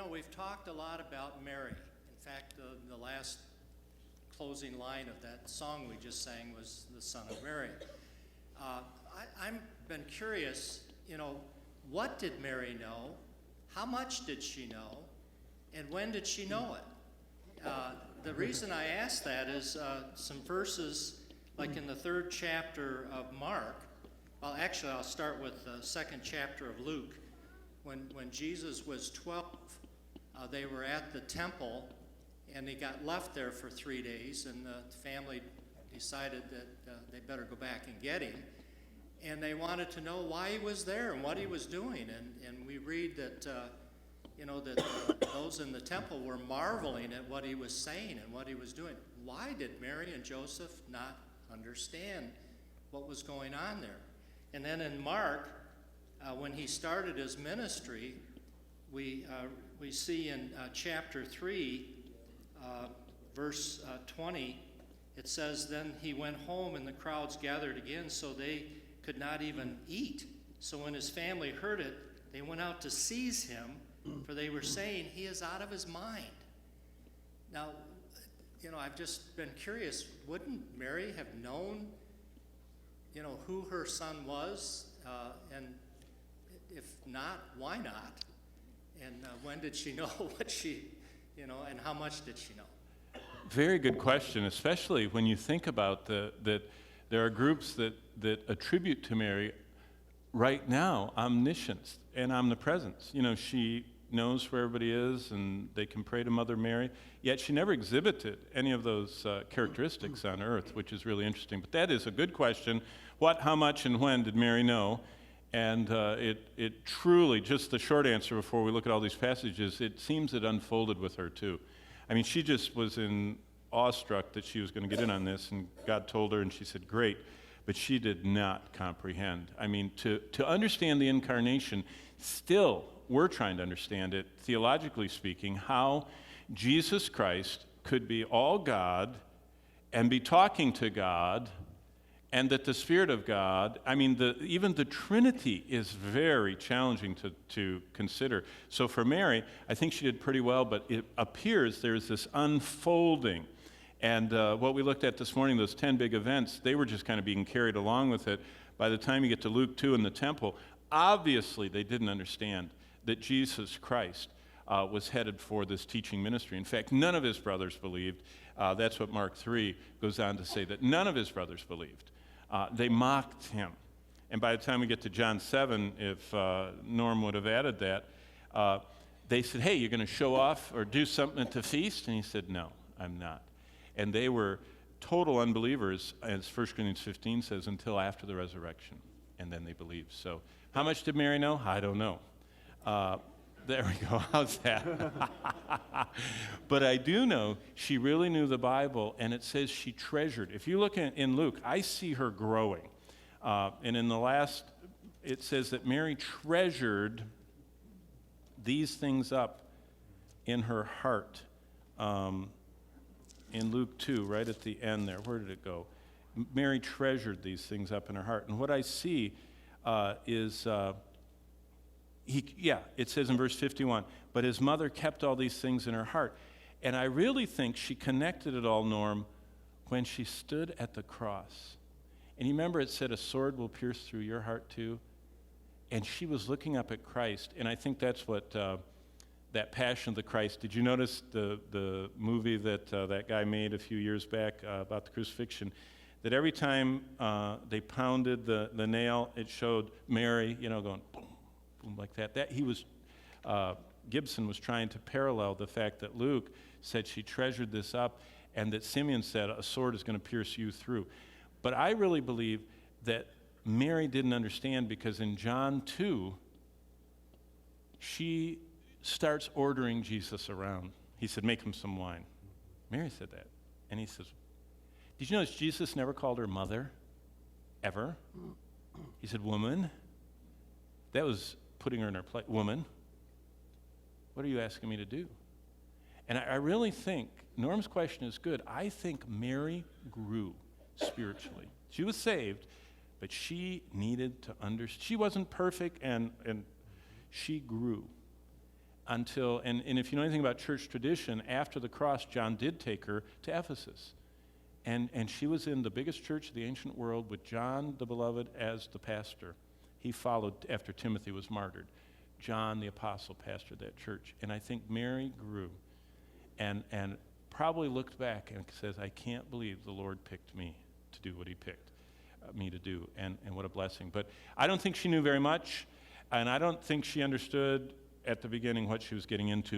we've talked a lot about Mary. In fact, the last closing line of that song we just sang was the Son of Mary. I've been curious, what did Mary know? How much did she know? And when did she know it? The reason I ask that is some verses, like in the 3rd chapter of Mark. Well, actually, I'll start with the 2nd chapter of Luke. When Jesus was 12, they were at the temple, and he got left there for 3 days, and the family decided that they better go back and get him. And they wanted to know why he was there and what he was doing. And we read that, that those in the temple were marveling at what he was saying and what he was doing. Why did Mary and Joseph not understand what was going on there? And then in Mark, when he started his ministry, we see in chapter 3, verse 20, it says, "Then he went home and the crowds gathered again, so they could not even eat. So when his family heard it, they went out to seize him, for they were saying, 'He is out of his mind.'" Now, I've just been curious, wouldn't Mary have known, who her son was? And if not, why not? And when did she know what she, and how much did she know? Very good question, especially when you think about that there are groups that attribute to Mary right now omniscience and omnipresence. She knows where everybody is, and they can pray to Mother Mary, yet she never exhibited any of those characteristics on earth, which is really interesting. But that is a good question. What, how much, and when did Mary know? And it truly, just the short answer before we look at all these passages, it seems it unfolded with her too. I mean, she just was awestruck that she was going to get in on this, and God told her, and she said, "Great." But she did not comprehend. I mean, to understand the incarnation, still, we're trying to understand it, theologically speaking, how Jesus Christ could be all God and be talking to God, and that the Spirit of God, even the Trinity is very challenging to consider. So for Mary, I think she did pretty well, but it appears there's this unfolding. And what we looked at this morning, those 10 big events, they were just kind of being carried along with it. By the time you get to Luke 2 in the temple, obviously they didn't understand that Jesus Christ was headed for this teaching ministry. In fact, none of his brothers believed. That's what Mark 3 goes on to say, that none of his brothers believed. They mocked him. And by the time we get to John 7, if Norm would have added that, they said, "Hey, you're going to show off or do something at the feast?" And he said, "No, I'm not." And they were total unbelievers, as 1 Corinthians 15 says, until after the resurrection. And then they believed. So how much did Mary know? I don't know. There we go. How's that? But I do know she really knew the Bible, and it says she treasured. If you look in Luke, I see her growing. And in the last, it says that Mary treasured these things up in her heart. In Luke 2, right at the end there. Where did it go? Mary treasured these things up in her heart. And what I see is... it says in verse 51, but his mother kept all these things in her heart. And I really think she connected it all, Norm, when she stood at the cross. And you remember it said, "A sword will pierce through your heart too." And she was looking up at Christ, and I think that's what that Passion of the Christ. Did you notice the movie that that guy made a few years back about the crucifixion? That every time they pounded the nail, it showed Mary, going boom, like that he was Gibson was trying to parallel the fact that Luke said she treasured this up, and that Simeon said a sword is going to pierce you through. But I really believe that Mary didn't understand, because in John 2 she starts ordering Jesus around. He said, "Make him some wine." Mary said that, and he says, "Did you notice Jesus never called her mother ever? He said, 'Woman.' That was putting her in her place. 'Woman, what are you asking me to do?'" And I really think, Norm's question is good, I think Mary grew spiritually. She was saved, but she needed to understand. She wasn't perfect, and she grew. until, and if you know anything about church tradition, after the cross, John did take her to Ephesus. And she was in the biggest church of the ancient world with John the Beloved as the pastor. He followed after Timothy was martyred. John the Apostle pastored that church. And I think Mary grew and probably looked back and says, I can't believe the Lord picked me to do what he picked me to do. And what a blessing. But I don't think she knew very much, and I don't think she understood at the beginning what she was getting into.